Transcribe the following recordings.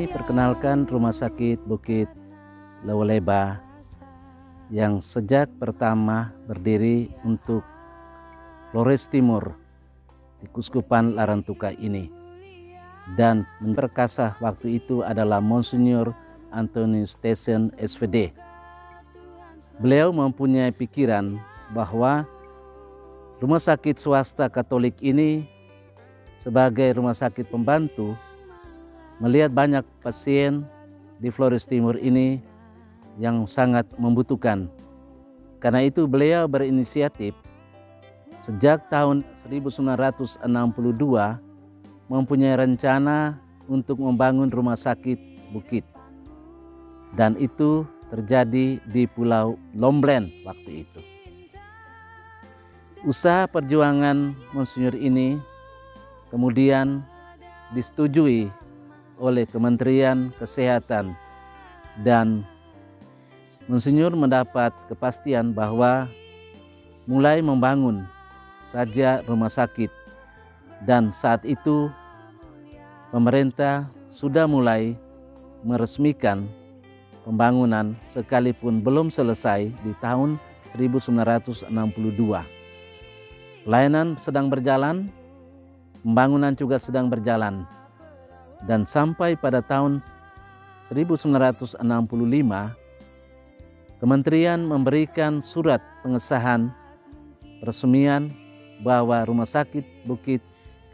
perkenalkan Rumah Sakit Bukit Lowleba yang sejak pertama berdiri untuk Flores Timur di Kuskupan Larantuka ini, dan memperkasa waktu itu adalah Monsignor Antonius Teyssen SVD. Beliau mempunyai pikiran bahwa rumah sakit swasta Katolik ini sebagai rumah sakit pembantu melihat banyak pasien di Flores Timur ini yang sangat membutuhkan. Karena itu beliau berinisiatif sejak tahun 1962 mempunyai rencana untuk membangun rumah sakit Bukit. Dan itu terjadi di Pulau Lomblen waktu itu. Usaha perjuangan Monsinyur ini kemudian disetujui oleh Kementerian Kesehatan, dan Monsinyur mendapat kepastian bahwa mulai membangun saja rumah sakit, dan saat itu pemerintah sudah mulai meresmikan pembangunan sekalipun belum selesai di tahun 1962. Pelayanan sedang berjalan, pembangunan juga sedang berjalan, dan sampai pada tahun 1965 Kementerian memberikan surat pengesahan peresmian bahwa Rumah Sakit Bukit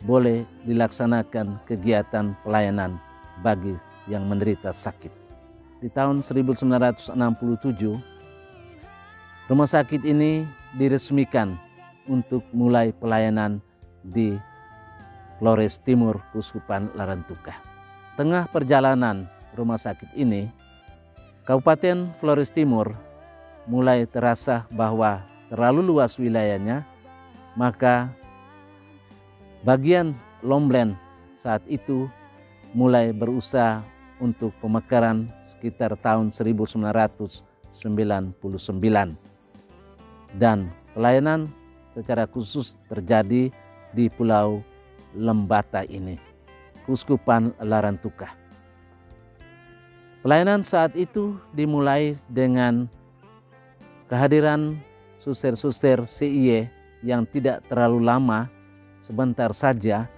boleh dilaksanakan kegiatan pelayanan bagi yang menderita sakit. Di tahun 1967, rumah sakit ini diresmikan untuk mulai pelayanan di Flores Timur, Kuskupan Larantuka. Tengah perjalanan rumah sakit ini, Kabupaten Flores Timur mulai terasa bahwa terlalu luas wilayahnya, maka bagian Lomblen saat itu mulai berusaha untuk pemekaran sekitar tahun 1999, dan pelayanan secara khusus terjadi di Pulau Lembata ini, Kuskupan Larantuka. Pelayanan saat itu dimulai dengan kehadiran suster-suster CIE yang tidak terlalu lama, sebentar saja.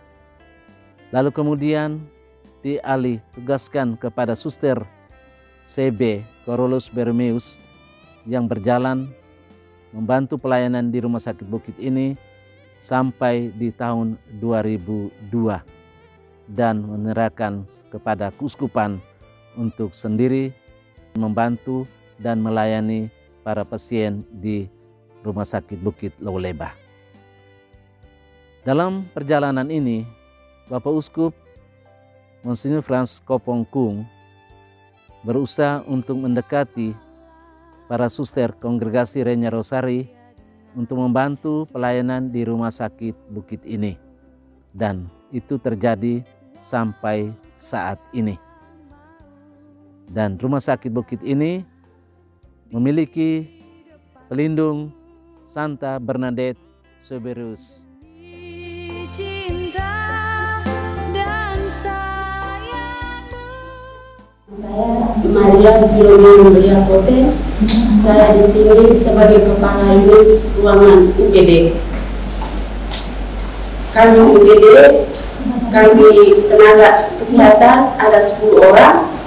Lalu kemudian dialih tugaskan kepada suster CB Carolus Bermeus yang berjalan membantu pelayanan di Rumah Sakit Bukit ini sampai di tahun 2002, dan menyerahkan kepada Kuskupan untuk sendiri membantu dan melayani para pasien di Rumah Sakit Bukit Lowleba. Dalam perjalanan ini, Bapak Uskup Monsinyur Frans Kopong Kung berusaha untuk mendekati para suster kongregasi Renya Rosari untuk membantu pelayanan di Rumah Sakit Bukit ini, dan itu terjadi sampai saat ini. Dan Rumah Sakit Bukit ini memiliki pelindung Santa Bernadette Soberus. Saya Maria Filomena Maria Pote. Saya di sini sebagai kepala unit ruangan UGD. Kami UGD, kami tenaga kesehatan ada 10 orang.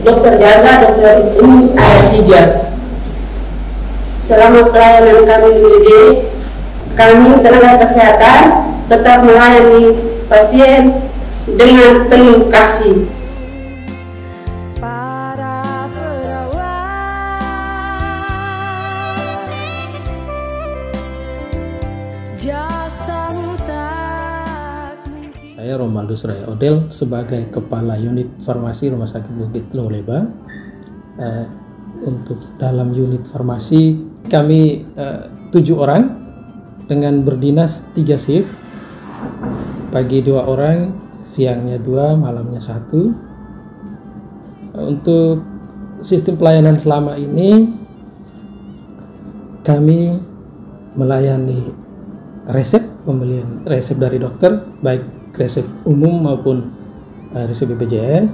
Dokter jaga, dokter umum ada 3. Selama pelayanan kami di UGD, kami tenaga kesehatan tetap melayani pasien dengan penuh kasih. Saya Romaldus Raya Odel sebagai Kepala Unit Farmasi Rumah Sakit Bukit Lowleba. Untuk dalam unit farmasi kami 7 orang dengan berdinas 3 shift. Pagi 2 orang, siangnya 2, malamnya 1. Untuk sistem pelayanan selama ini kami melayani resep, pembelian resep dari dokter, baik resep umum maupun resep BPJS.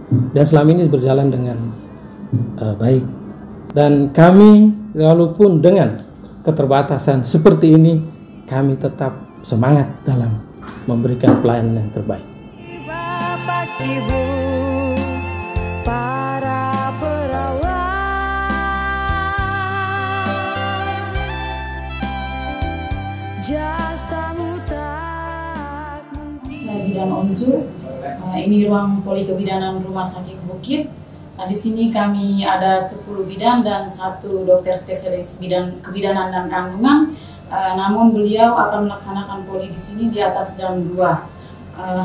dan selama ini berjalan dengan baik. Dan kami walaupun dengan keterbatasan seperti ini, kami tetap semangat dalam memberikan pelayanan yang terbaik. Bapak Ibu, para perawat, jasamu tak mungkin. Saya Bidan Onju, ini ruang poli kebidanan Rumah Sakit Bukit. Di sini kami ada 10 bidan dan 1 dokter spesialis kebidanan dan kandungan. Namun beliau akan melaksanakan poli di sini di atas jam 2.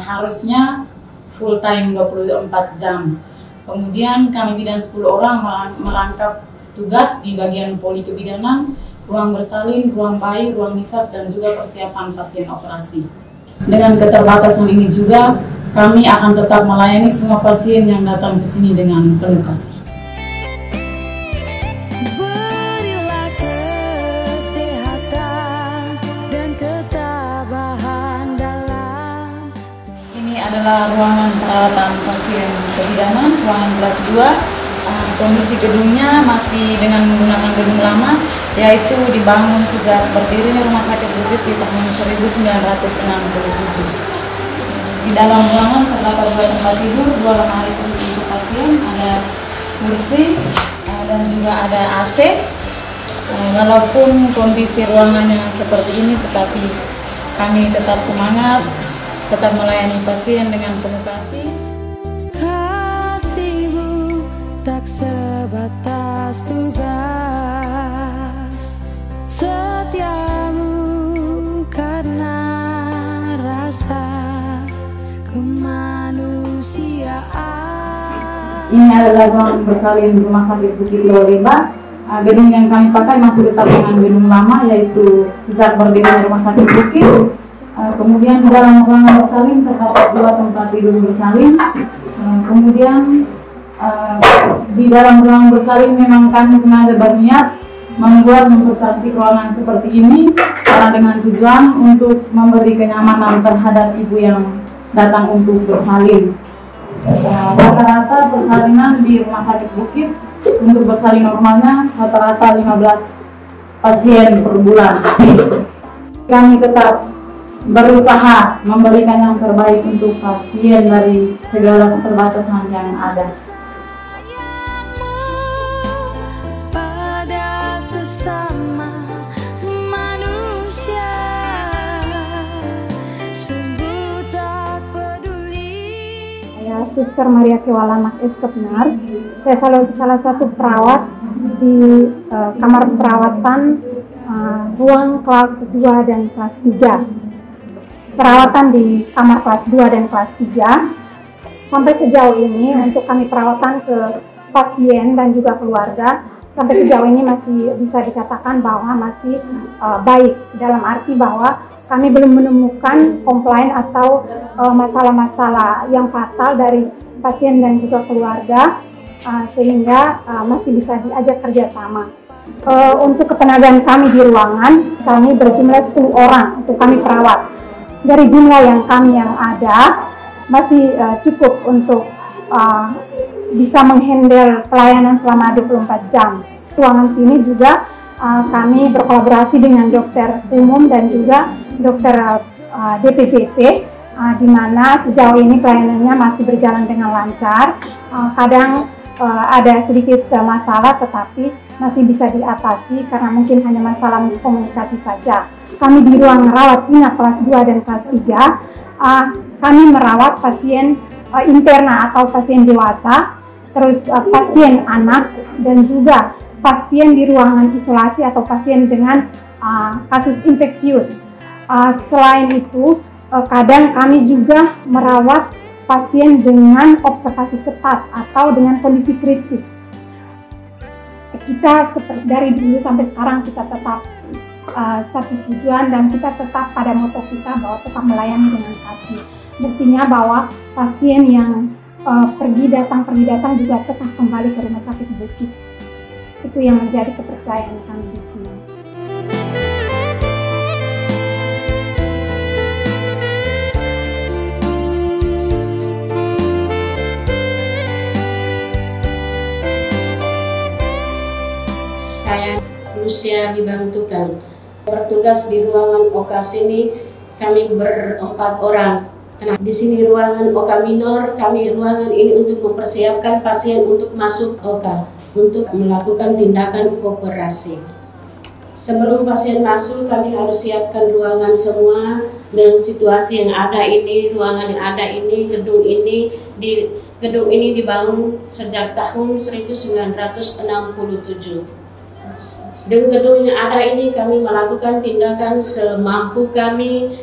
Harusnya full time 24 jam. Kemudian kami bidan 10 orang merangkap tugas di bagian poli kebidanan, ruang bersalin, ruang bayi, ruang nifas, dan juga persiapan pasien operasi. Dengan keterbatasan ini juga, kami akan tetap melayani semua pasien yang datang ke sini dengan penuh kasih. Berilah kesehatan dan ketabahan dalam. Ini adalah ruangan perawatan pasien kebidanan, ruangan kelas 2. Kondisi gedungnya masih dengan menggunakan gedung lama, yaitu dibangun sejak berdirinya Rumah Sakit Bukit di tahun 1967. Di dalam ruangan terdapat 2 tempat tidur, 2 lemari khusus untuk pasien, ada kursi dan juga ada AC. Walaupun kondisi ruangannya seperti ini, tetapi kami tetap semangat, tetap melayani pasien dengan penuh kasih. Kasihmu tak sebatas tugas, setiamu karena rasa kemanusiaan. Ini adalah ruang bersalin Rumah Sakit Bukit Loreba. Gedung yang kami pakai masih tetap dengan gedung lama, yaitu sejak berdirinya Rumah Sakit Bukit. Kemudian di dalam ruangan bersalin terdapat 2 tempat tidur bersalin. Kemudian di dalam ruang bersalin memang kami sengaja berniat mempercantik ruangan seperti ini karena dengan tujuan untuk memberi kenyamanan terhadap ibu yang datang untuk bersalin. Rata-rata persalinan di Rumah Sakit Bukit untuk bersalin normalnya rata-rata 15 pasien per bulan. Kami tetap berusaha memberikan yang terbaik untuk pasien dari segala keterbatasan yang ada. Pada sesama manusia, sungguh tak peduli. Saya Suster Maria Kewalamak Eskep Nurse. Saya salah satu perawat di kamar perawatan ruang kelas 2 dan kelas 3. Perawatan di kamar kelas 2 dan kelas 3 sampai sejauh ini untuk kami perawatan ke pasien dan juga keluarga sampai sejauh ini masih bisa dikatakan bahwa masih baik, dalam arti bahwa kami belum menemukan komplain atau masalah-masalah yang fatal dari pasien dan juga keluarga, sehingga masih bisa diajak kerjasama. Untuk ketenagaan kami di ruangan, kami berjumlah 10 orang untuk kami perawat. Dari jumlah yang kami yang ada masih cukup untuk bisa menghandle pelayanan selama 24 jam. Ruangan sini juga kami berkolaborasi dengan dokter umum dan juga dokter DPJP, di mana sejauh ini pelayanannya masih berjalan dengan lancar. Kadang ada sedikit masalah tetapi masih bisa diatasi karena mungkin hanya masalah miskomunikasi saja. Kami di ruang rawat inap kelas 2 dan kelas 3, kami merawat pasien interna atau pasien dewasa, terus pasien anak, dan juga pasien di ruangan isolasi atau pasien dengan kasus infeksius. Selain itu, kadang kami juga merawat pasien dengan observasi ketat atau dengan kondisi kritis. Kita dari dulu sampai sekarang kita tetap satu tujuan dan kita tetap pada moto kita bahwa tetap melayani dengan kasih. Buktinya bahwa pasien yang pergi datang juga tetap kembali ke Rumah Sakit Bukit. Itu yang menjadi kepercayaan kami di sini. usia dibantukan. Bertugas di ruangan OK sini kami berempat orang. Nah, di sini ruangan OK minor, kami ruangan ini untuk mempersiapkan pasien untuk masuk OK, untuk melakukan tindakan operasi. Sebelum pasien masuk, kami harus siapkan ruangan semua dengan situasi yang ada ini, ruangan yang ada ini, gedung ini. Gedung ini dibangun sejak tahun 1967. Dengan gedung yang ada ini kami melakukan tindakan semampu kami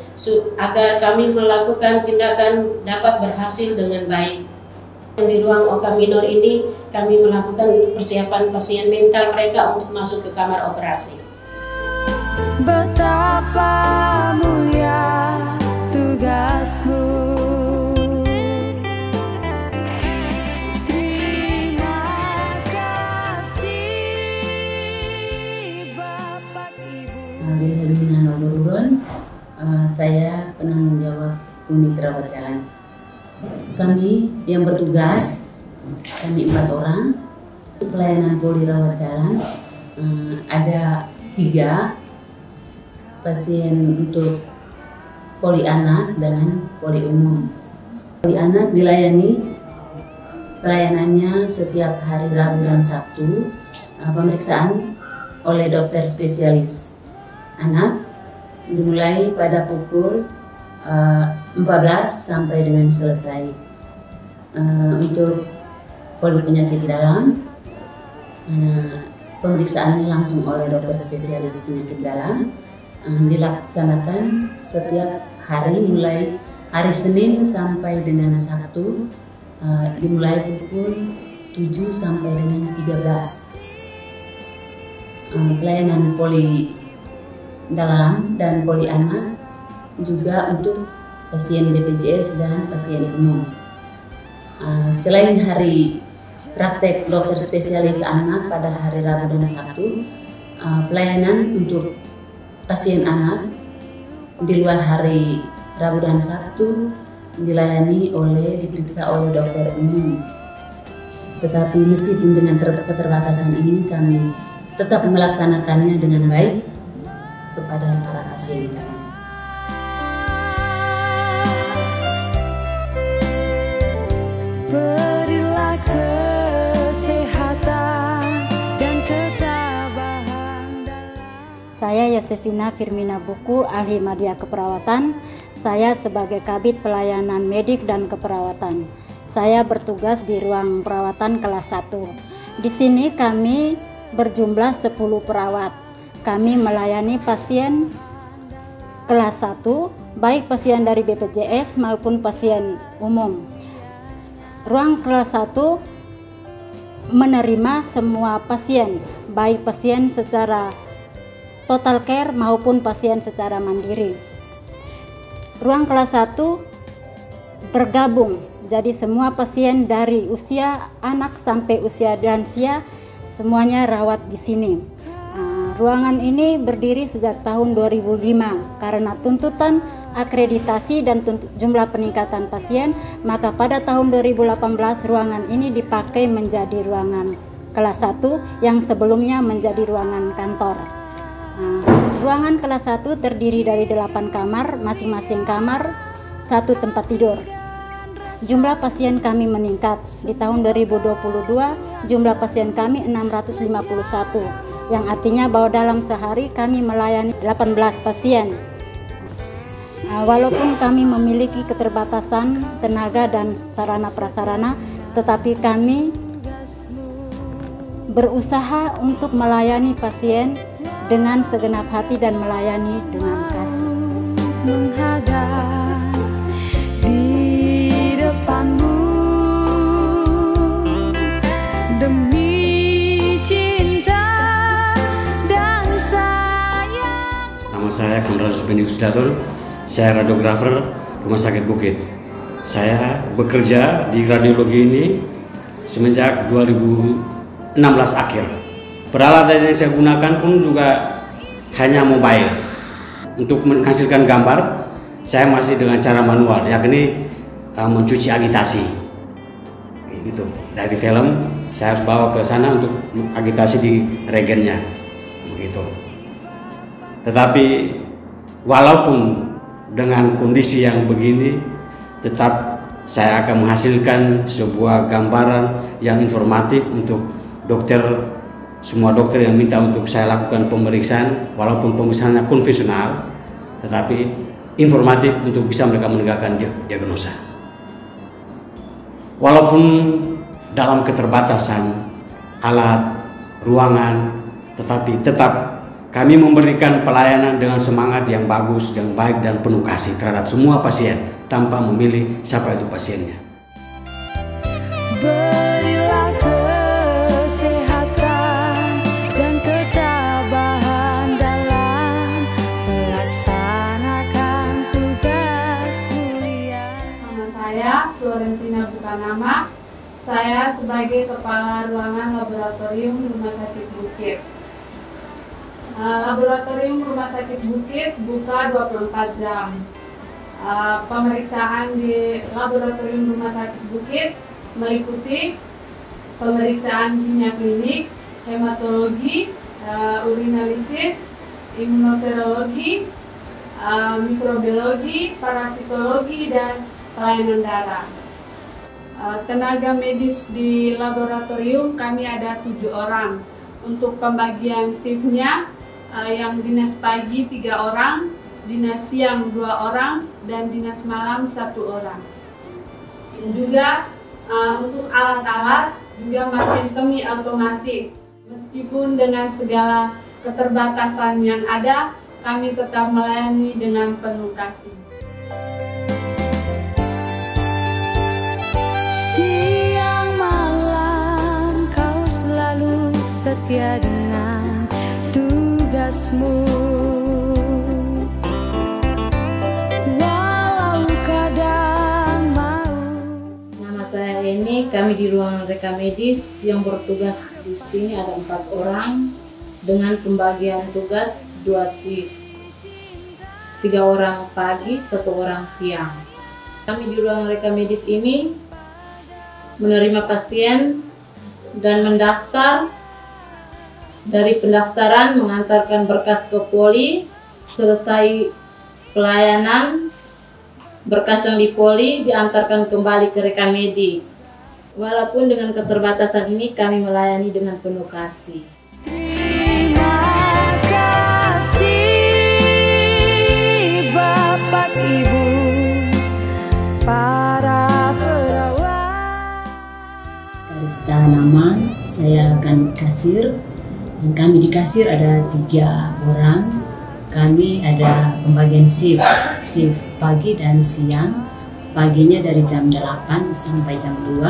agar kami melakukan tindakan dapat berhasil dengan baik. Di ruang OK minor ini kami melakukan persiapan pasien mental mereka untuk masuk ke kamar operasi. Betapa mulia tugasmu. Terima kasih Bapak Ibu. Wilhelmina Nomorurun, saya penanggung jawab unit rawat jalan. Kami yang bertugas, kami 4 orang. Pelayanan poli rawat jalan ada 3 pasien untuk poli anak dengan poli umum. Poli anak dilayani pelayanannya setiap hari Rabu dan Sabtu, pemeriksaan oleh dokter spesialis anak dimulai pada pukul 14 sampai dengan selesai. Untuk poli penyakit dalam, pemeriksaannya langsung oleh dokter spesialis penyakit dalam, dilaksanakan setiap hari mulai hari Senin sampai dengan Sabtu, dimulai pukul 7 sampai dengan 13. Pelayanan poli dalam dan poli anak juga untuk pasien BPJS dan pasien umum. Selain hari praktek dokter spesialis anak pada hari Rabu dan Sabtu, pelayanan untuk pasien anak di luar hari Rabu dan Sabtu diperiksa oleh dokter umum. Tetapi meskipun dengan keterbatasan ini kami tetap melaksanakannya dengan baik kepada para pasien kami. Berilah kesehatan dan ketabahan dalam. Saya Yosefina Firmina Buku, ahli media keperawatan. Saya sebagai Kabid Pelayanan Medik dan Keperawatan. Saya bertugas di ruang perawatan kelas 1. Di sini kami berjumlah 10 perawat. Kami melayani pasien kelas 1, baik pasien dari BPJS maupun pasien umum. Ruang kelas 1 menerima semua pasien, baik pasien secara total care maupun pasien secara mandiri. Ruang kelas 1 bergabung, jadi semua pasien dari usia anak sampai usia lansia semuanya rawat di sini. Ruangan ini berdiri sejak tahun 2005 karena tuntutan akreditasi dan jumlah peningkatan pasien, maka pada tahun 2018 ruangan ini dipakai menjadi ruangan kelas 1 yang sebelumnya menjadi ruangan kantor. Ruangan kelas 1 terdiri dari 8 kamar, masing-masing kamar 1 tempat tidur. Jumlah pasien kami meningkat. Di tahun 2022 jumlah pasien kami 651, yang artinya bahwa dalam sehari kami melayani 18 pasien. Walaupun kami memiliki keterbatasan tenaga dan sarana prasarana, tetapi kami berusaha untuk melayani pasien dengan segenap hati dan melayani dengan kasih. Menghadap di depanmu demi cinta dan sayang. Nama saya Konradus Benny Kusdatul, saya radiografer Rumah Sakit Bukit. Saya bekerja di radiologi ini semenjak 2016 akhir. Peralatan yang saya gunakan pun juga hanya mobile. Untuk menghasilkan gambar, saya masih dengan cara manual, yakni mencuci agitasi. Gitu. Dari film, saya harus bawa ke sana untuk agitasi di regennya. begitu. Tetapi walaupun dengan kondisi yang begini, tetap saya akan menghasilkan sebuah gambaran yang informatif untuk semua dokter yang minta untuk saya lakukan pemeriksaan, walaupun pemeriksaannya konvensional, tetapi informatif untuk bisa mereka menegakkan diagnosa. Walaupun dalam keterbatasan alat, ruangan, tetapi tetap kami memberikan pelayanan dengan semangat yang bagus, yang baik dan penuh kasih terhadap semua pasien tanpa memilih siapa itu pasiennya. Berilah kesehatan dan ketabahan dalam melaksanakan tugas mulia. Nama saya Florentina Bukanama. Saya sebagai Kepala Ruangan Laboratorium Rumah Sakit Bukit. Laboratorium Rumah Sakit Bukit buka 24 jam. Pemeriksaan di Laboratorium Rumah Sakit Bukit meliputi pemeriksaan kimia klinik, hematologi, urinalisis, imunoserologi, mikrobiologi, parasitologi, dan pelayanan darah. Tenaga medis di laboratorium kami ada 7 orang. Untuk pembagian shiftnya, yang dinas pagi 3 orang, dinas siang 2 orang, dan dinas malam 1 orang. Juga untuk alat-alat juga masih semi otomatis. Meskipun dengan segala keterbatasan yang ada, kami tetap melayani dengan penuh kasih. Siang malam kau selalu setia dengan tugasmu, walau kadang mau. Nama saya ini, kami di ruangan reka medis yang bertugas di sini ada 4 orang dengan pembagian tugas 2 shift, 3 orang pagi, 1 orang siang. Kami di ruangan reka medis ini menerima pasien dan mendaftar. Dari pendaftaran mengantarkan berkas ke poli, selesai pelayanan berkas yang di poli diantarkan kembali ke reka medik. Walaupun dengan keterbatasan ini kami melayani dengan penuh kasih. Terima kasih Bapak Ibu para perawat. Karista nama, saya Kanit Kasir. Dan kami di kasir ada 3 orang. Kami ada pembagian shift pagi dan siang. Paginya dari jam 8 sampai jam 2,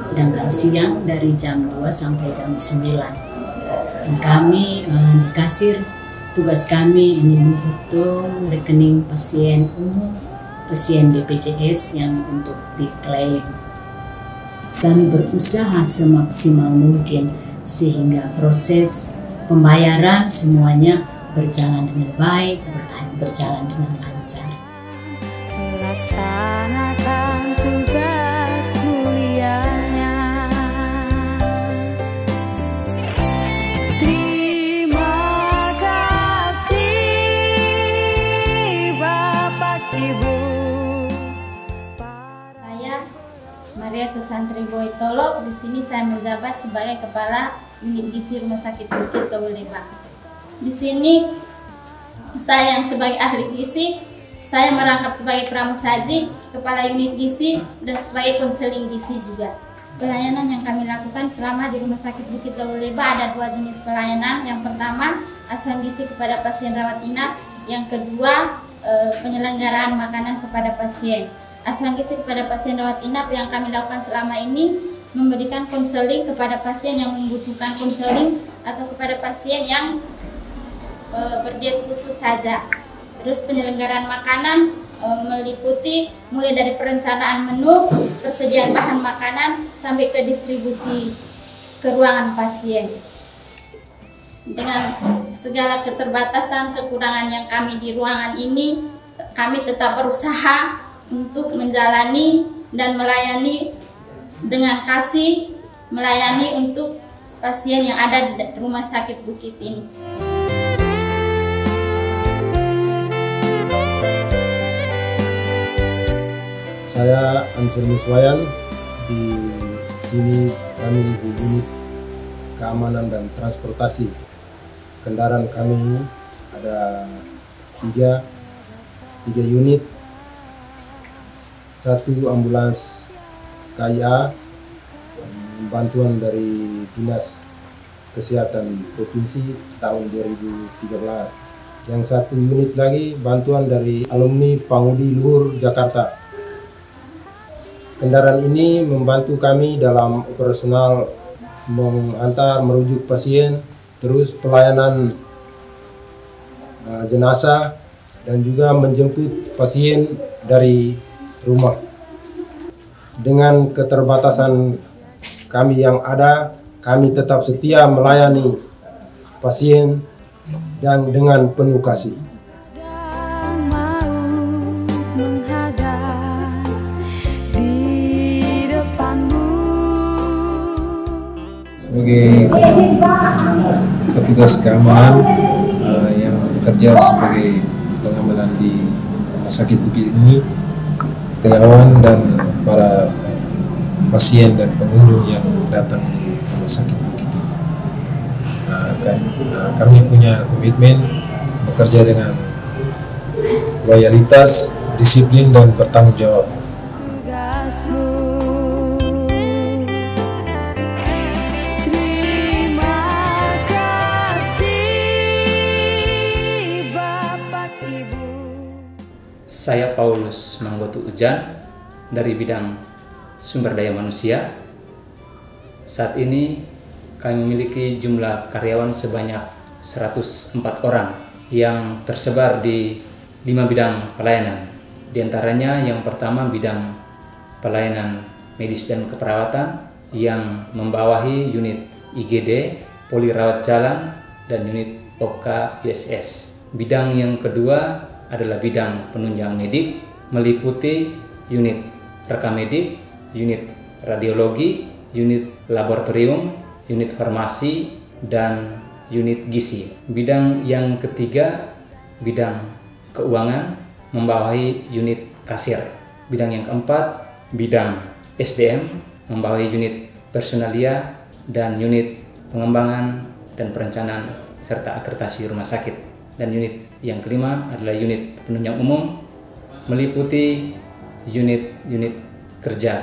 sedangkan siang dari jam 2 sampai jam 9. Dan kami di kasir, tugas kami ini menghitung rekening pasien umum, pasien BPJS yang untuk diklaim. Kami berusaha semaksimal mungkin sehingga proses pembayaran semuanya berjalan dengan baik, berjalan dengan lancar. Melaksanakan tugas mulianya. Terima kasih Bapak Ibu. Saya Maria Susantri Boitolo. Di sini saya menjabat sebagai Kepala Unit Gizi Rumah Sakit Bukit Loleba. Di sini saya yang sebagai ahli gizi, saya merangkap sebagai pramusaji, Kepala Unit Gizi, dan sebagai konseling gizi juga. Pelayanan yang kami lakukan selama di Rumah Sakit Bukit Loleba ada 2 jenis pelayanan. Yang pertama, asuhan gizi kepada pasien rawat inap. Yang kedua, penyelenggaraan makanan kepada pasien. Asuhan gizi kepada pasien rawat inap yang kami lakukan selama ini memberikan konseling kepada pasien yang membutuhkan konseling atau kepada pasien yang berdiet khusus saja. Terus penyelenggaraan makanan meliputi mulai dari perencanaan menu, persediaan bahan makanan sampai ke distribusi ke ruangan pasien. Dengan segala keterbatasan, kekurangan yang kami di ruangan ini, kami tetap berusaha untuk menjalani dan melayani dengan kasih, melayani untuk pasien yang ada di Rumah Sakit Bukit ini. Saya Ansel Muswayan. Di sini kami di unit keamanan dan transportasi. Kendaraan kami ada tiga unit, 1 ambulans KIA, bantuan dari Dinas Kesehatan Provinsi tahun 2013. Yang 1 unit lagi bantuan dari alumni Pangudi Luhur Jakarta. Kendaraan ini membantu kami dalam operasional mengantar merujuk pasien, terus pelayanan jenazah, dan juga menjemput pasien dari rumah. Dengan keterbatasan kami yang ada, kami tetap setia melayani pasien dan dengan penuh kasih. Sebagai petugas keamanan yang bekerja sebagai pengamanan di Rumah Sakit Bukit ini, karyawan dan para pasien dan pengunjung yang datang di Rumah Sakit Bukit ini, kami punya komitmen bekerja dengan loyalitas, disiplin, dan bertanggung jawab. Saya Paulus Manggotu Ujan dari bidang sumber daya manusia. Saat ini kami memiliki jumlah karyawan sebanyak 104 orang yang tersebar di 5 bidang pelayanan. Di antaranya yang pertama bidang pelayanan medis dan keperawatan yang membawahi unit IGD, poli rawat jalan, dan unit OK USS. Bidang yang kedua adalah bidang penunjang medik, meliputi unit rekam medik, unit radiologi, unit laboratorium, unit farmasi, dan unit gizi. Bidang yang ketiga, bidang keuangan, membawahi unit kasir. Bidang yang keempat, bidang SDM, membawahi unit personalia dan unit pengembangan dan perencanaan serta akreditasi rumah sakit. Dan unit yang kelima adalah unit penunjang umum, meliputi unit-unit kerja,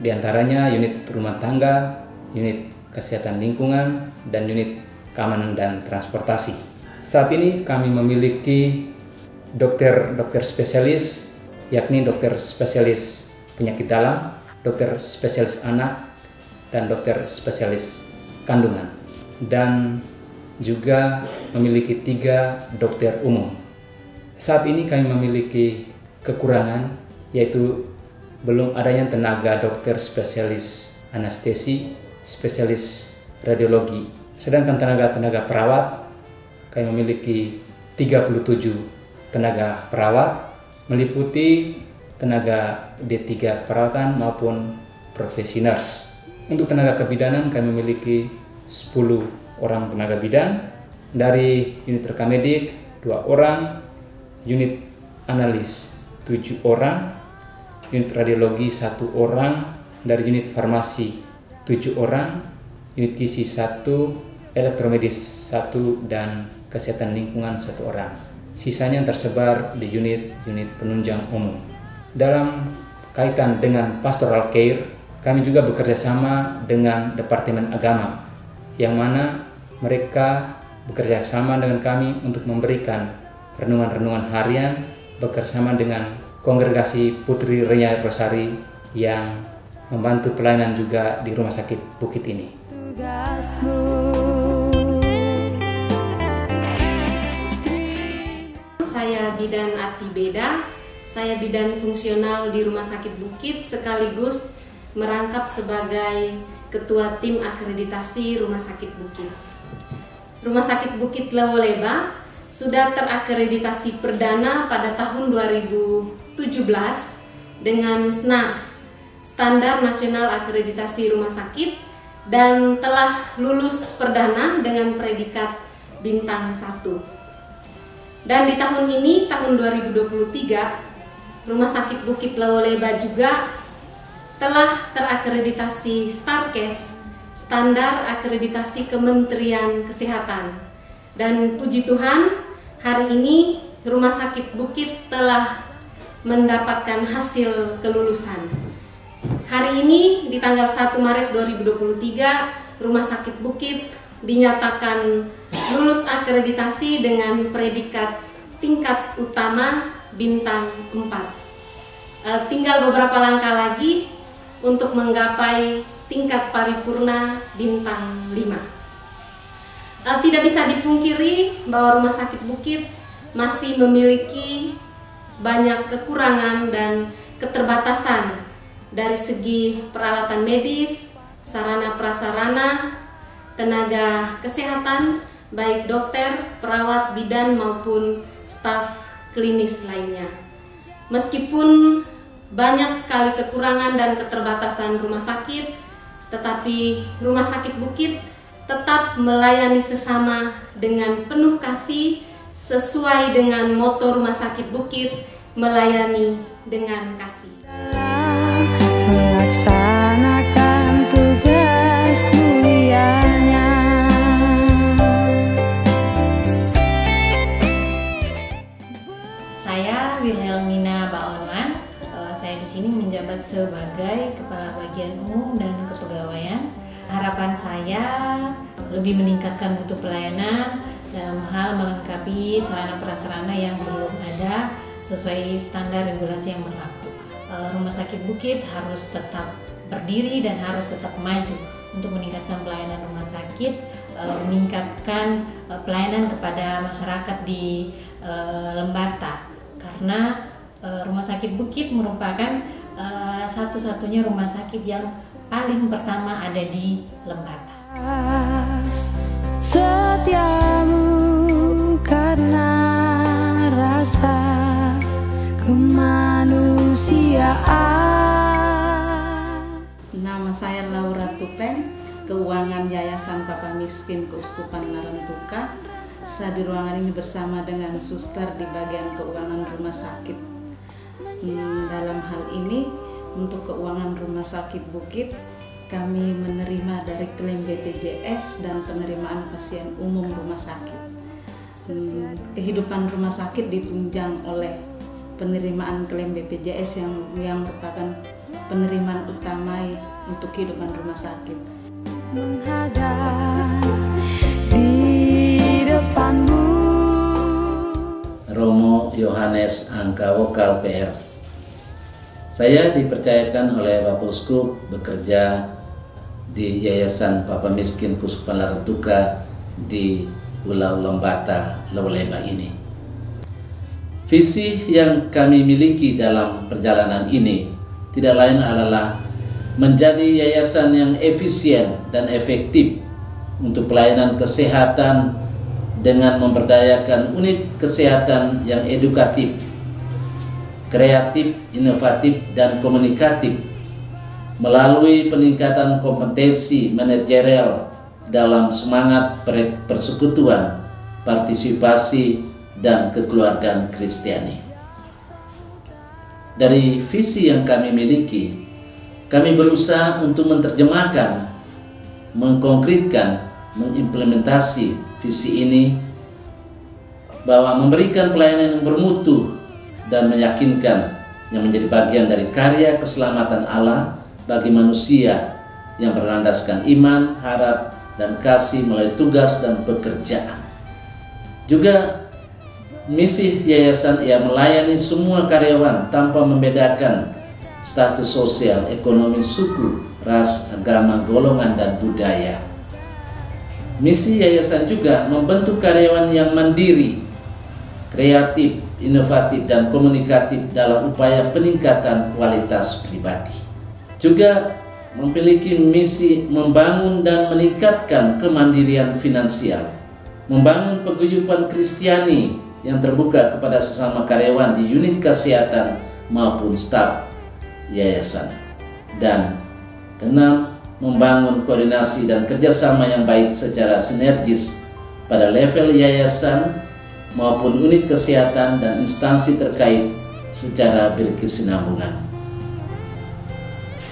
diantaranya unit rumah tangga, unit kesehatan lingkungan, dan unit keamanan dan transportasi. Saat ini kami memiliki dokter spesialis, yakni dokter spesialis penyakit dalam, dokter spesialis anak, dan dokter spesialis kandungan. Dan juga memiliki 3 dokter umum. Saat ini kami memiliki kekurangan, yaitu belum adanya tenaga dokter spesialis anestesi, spesialis radiologi. Sedangkan tenaga perawat, kami memiliki 37 tenaga perawat, meliputi tenaga D3 keperawatan maupun profesi nurse. Untuk tenaga kebidanan kami memiliki 10 orang tenaga bidan, dari unit rekam medik 2 orang, unit analis 7 orang, unit radiologi 1 orang, dari unit farmasi 7 orang, unit gizi 1, elektromedis 1, dan kesehatan lingkungan 1 orang. Sisanya tersebar di unit-unit penunjang umum. Dalam kaitan dengan pastoral care, kami juga bekerja sama dengan Departemen Agama, yang mana mereka bekerja sama dengan kami untuk memberikan renungan-renungan harian bersama dengan Kongregasi Putri Renya Rosari yang membantu pelayanan juga di Rumah Sakit Bukit ini. Saya bidan Ati Beda, saya bidan fungsional di Rumah Sakit Bukit sekaligus merangkap sebagai Ketua Tim Akreditasi Rumah Sakit Bukit. Rumah Sakit Bukit Lewoleba sudah terakreditasi perdana pada tahun 2017 dengan SNARS, Standar Nasional Akreditasi Rumah Sakit, dan telah lulus perdana dengan predikat Bintang 1. Dan di tahun ini, tahun 2023, Rumah Sakit Bukit Lawaleba juga telah terakreditasi STARKES, Standar Akreditasi Kementerian Kesehatan. Dan puji Tuhan, hari ini Rumah Sakit Bukit telah mendapatkan hasil kelulusan. Hari ini di tanggal 1 Maret 2023, Rumah Sakit Bukit dinyatakan lulus akreditasi dengan predikat tingkat utama bintang 4. Tinggal beberapa langkah lagi untuk menggapai tingkat paripurna bintang 5. Tidak bisa dipungkiri bahwa Rumah Sakit Bukit masih memiliki banyak kekurangan dan keterbatasan dari segi peralatan medis, sarana prasarana, tenaga kesehatan, baik dokter, perawat, bidan maupun staf klinis lainnya. Meskipun banyak sekali kekurangan dan keterbatasan rumah sakit, tetapi Rumah Sakit Bukit tetap melayani sesama dengan penuh kasih sesuai dengan moto Rumah Sakit Bukit, melayani dengan kasih. Melaksanakan tugas mulianya. Saya Wilhelmina Baorman. Saya di sini menjabat sebagai Kepala Bagian Umum dan Kepegawaian. Harapan saya lebih meningkatkan mutu pelayanan dalam hal melengkapi sarana prasarana yang belum ada sesuai standar regulasi yang berlaku. Rumah Sakit Bukit harus tetap berdiri dan harus tetap maju untuk meningkatkan pelayanan rumah sakit, meningkatkan pelayanan kepada masyarakat di Lembata, karena Rumah Sakit Bukit merupakan satu-satunya rumah sakit yang paling pertama ada di Lembata. Setiamu karena rasa kemanusiaan. Nama saya Laura Tupeng, Keuangan Yayasan Papa Miskin Keuskupan Larantuka. Saya di ruangan ini bersama dengan suster di bagian keuangan rumah sakit. Dalam hal ini, untuk keuangan Rumah Sakit Bukit, kami menerima dari klaim BPJS dan penerimaan pasien umum rumah sakit. Kehidupan rumah sakit ditunjang oleh penerimaan klaim BPJS yang merupakan penerimaan utama untuk kehidupan rumah sakit. Menghadap di depanmu. Romo Yohanes Angka Wokal PR. Saya dipercayakan oleh Bapak Uskup bekerja di Yayasan Papa Miskin Keuskupan Larantuka di Pulau Lembata, Lawaleba ini. Visi yang kami miliki dalam perjalanan ini tidak lain adalah menjadi yayasan yang efisien dan efektif untuk pelayanan kesehatan dengan memberdayakan unit kesehatan yang edukatif, kreatif, inovatif, dan komunikatif melalui peningkatan kompetensi manajerial dalam semangat persekutuan, partisipasi, dan kekeluargaan Kristiani. Dari visi yang kami miliki, kami berusaha untuk menerjemahkan, mengkonkretkan, mengimplementasi visi ini bahwa memberikan pelayanan yang bermutu dan meyakinkan yang menjadi bagian dari karya keselamatan Allah bagi manusia yang berlandaskan iman, harap, dan kasih melalui tugas dan pekerjaan. Juga misi yayasan ia melayani semua karyawan tanpa membedakan status sosial, ekonomi, suku, ras, agama, golongan, dan budaya. Misi yayasan juga membentuk karyawan yang mandiri, kreatif, inovatif, dan komunikatif dalam upaya peningkatan kualitas pribadi. Juga memiliki misi membangun dan meningkatkan kemandirian finansial, membangun paguyuban Kristiani yang terbuka kepada sesama karyawan di unit kesehatan maupun staf yayasan. Dan keenam, membangun koordinasi dan kerjasama yang baik secara sinergis pada level yayasan maupun unit kesehatan dan instansi terkait secara berkesinambungan.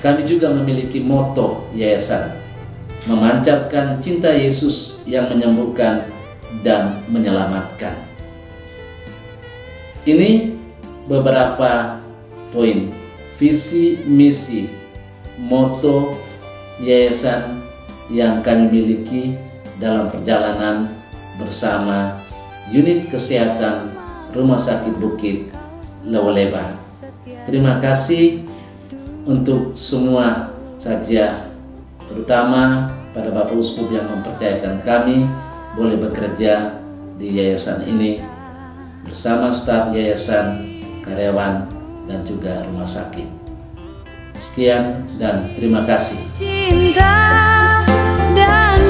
Kami juga memiliki moto yayasan, memancarkan cinta Yesus yang menyembuhkan dan menyelamatkan. Ini beberapa poin visi misi moto yayasan yang kami miliki dalam perjalanan bersama unit kesehatan Rumah Sakit Bukit Lewoleba. Terima kasih untuk semua saja, terutama pada Bapak Uskup yang mempercayakan kami boleh bekerja di yayasan ini bersama staf yayasan, karyawan, dan juga rumah sakit. Sekian dan terima kasih. Cinta dan